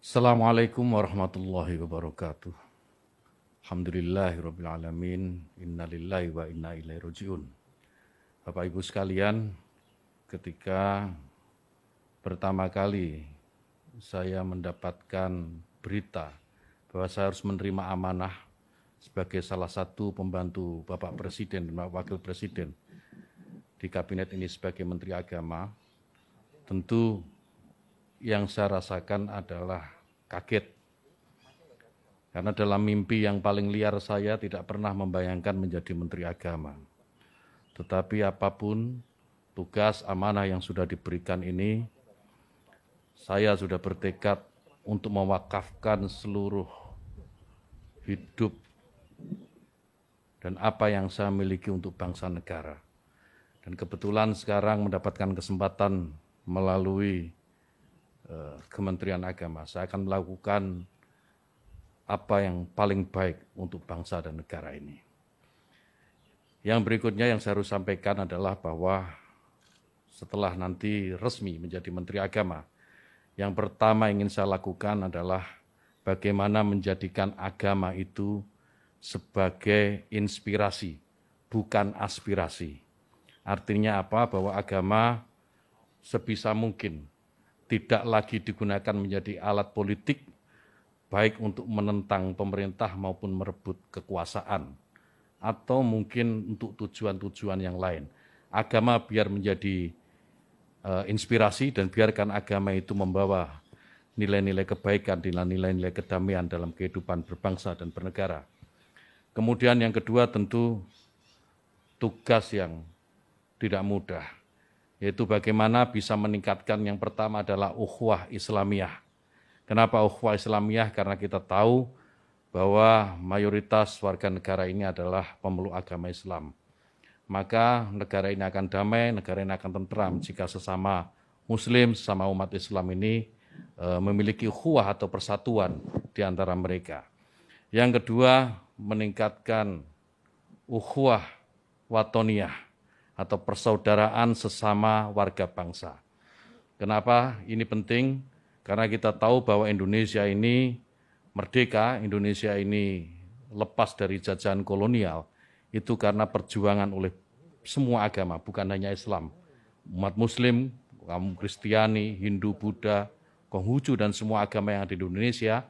Assalamualaikum warahmatullahi wabarakatuh. Alhamdulillahirabbil alamin. Innalillahi wa inna ilaihi rajiun. Bapak Ibu sekalian, ketika pertama kali saya mendapatkan berita bahwa saya harus menerima amanah sebagai salah satu pembantu Bapak Presiden dan Bapak Wakil Presiden di kabinet ini sebagai Menteri Agama, tentu yang saya rasakan adalah kaget. Karena dalam mimpi yang paling liar saya tidak pernah membayangkan menjadi Menteri Agama. Tetapi apapun tugas amanah yang sudah diberikan ini, saya sudah bertekad untuk mewakafkan seluruh hidup dan apa yang saya miliki untuk bangsa negara. Dan kebetulan sekarang mendapatkan kesempatan melalui Kementerian Agama, saya akan melakukan apa yang paling baik untuk bangsa dan negara ini. Yang berikutnya yang saya harus sampaikan adalah bahwa setelah nanti resmi menjadi Menteri Agama, yang pertama ingin saya lakukan adalah bagaimana menjadikan agama itu sebagai inspirasi, bukan aspirasi. Artinya apa? Bahwa agama sebisa mungkin tidak lagi digunakan menjadi alat politik, baik untuk menentang pemerintah maupun merebut kekuasaan, atau mungkin untuk tujuan-tujuan yang lain. Agama biar menjadi inspirasi dan biarkan agama itu membawa nilai-nilai kebaikan, nilai-nilai kedamaian dalam kehidupan berbangsa dan bernegara. Kemudian yang kedua tentu tugas yang tidak mudah, yaitu bagaimana bisa meningkatkan yang pertama adalah ukhuwah Islamiyah. Kenapa ukhuwah Islamiyah? Karena kita tahu bahwa mayoritas warga negara ini adalah pemeluk agama Islam. Maka negara ini akan damai, negara ini akan tentram jika sesama Muslim, sesama umat Islam ini memiliki ukhuwah atau persatuan di antara mereka. Yang kedua, meningkatkan ukhuwah watoniyah atau persaudaraan sesama warga bangsa. Kenapa ini penting? Karena kita tahu bahwa Indonesia ini merdeka, Indonesia ini lepas dari jajahan kolonial, itu karena perjuangan oleh semua agama, bukan hanya Islam. Umat Muslim, kaum Kristiani, Hindu, Buddha, Konghucu, dan semua agama yang ada di Indonesia,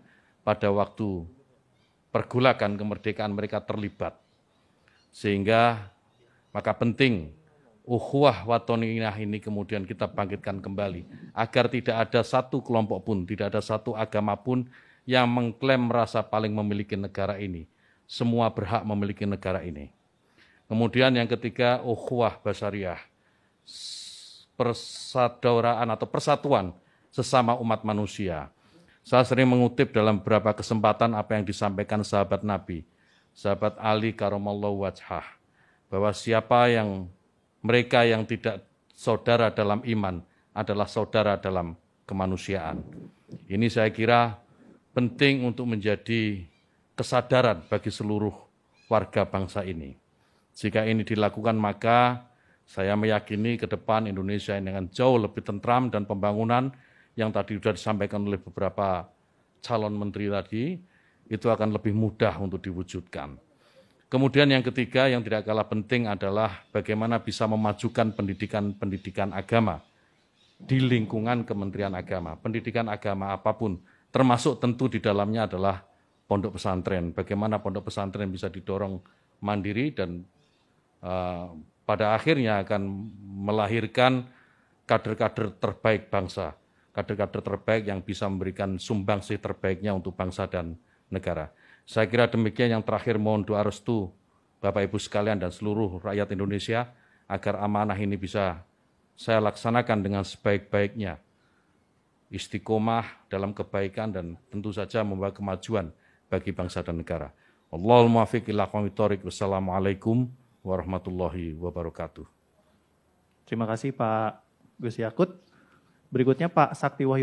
pada waktu pergolakan kemerdekaan mereka terlibat. Sehingga maka penting ukhuwah watoniyah ini kemudian kita bangkitkan kembali agar tidak ada satu kelompok pun, tidak ada satu agama pun yang mengklaim merasa paling memiliki negara ini. Semua berhak memiliki negara ini. Kemudian yang ketiga, ukhuwah basariyah, persaudaraan atau persatuan sesama umat manusia. Saya sering mengutip dalam beberapa kesempatan apa yang disampaikan sahabat Nabi, sahabat Ali karamallahu wajhah, bahwa mereka yang tidak saudara dalam iman adalah saudara dalam kemanusiaan. Ini saya kira penting untuk menjadi kesadaran bagi seluruh warga bangsa ini. Jika ini dilakukan, maka saya meyakini ke depan Indonesia ini akan jauh lebih tentram dan pembangunan yang tadi sudah disampaikan oleh beberapa calon menteri tadi, itu akan lebih mudah untuk diwujudkan. Kemudian yang ketiga yang tidak kalah penting adalah bagaimana bisa memajukan pendidikan agama di lingkungan Kementerian Agama. Pendidikan agama apapun, termasuk tentu di dalamnya adalah pondok pesantren. Bagaimana pondok pesantren bisa didorong mandiri dan pada akhirnya akan melahirkan kader-kader terbaik bangsa, kader-kader terbaik yang bisa memberikan sumbangsih terbaiknya untuk bangsa dan negara. Saya kira demikian. Yang terakhir, mohon doa restu Bapak Ibu sekalian dan seluruh rakyat Indonesia agar amanah ini bisa saya laksanakan dengan sebaik-baiknya, istiqomah dalam kebaikan dan tentu saja membawa kemajuan bagi bangsa dan negara. Allahul muwaffiq ila aqwamit thoriq. Wassalamualaikum warahmatullahi wabarakatuh. Terima kasih Pak Gus Yakut. Berikutnya Pak Sakti Wahyu.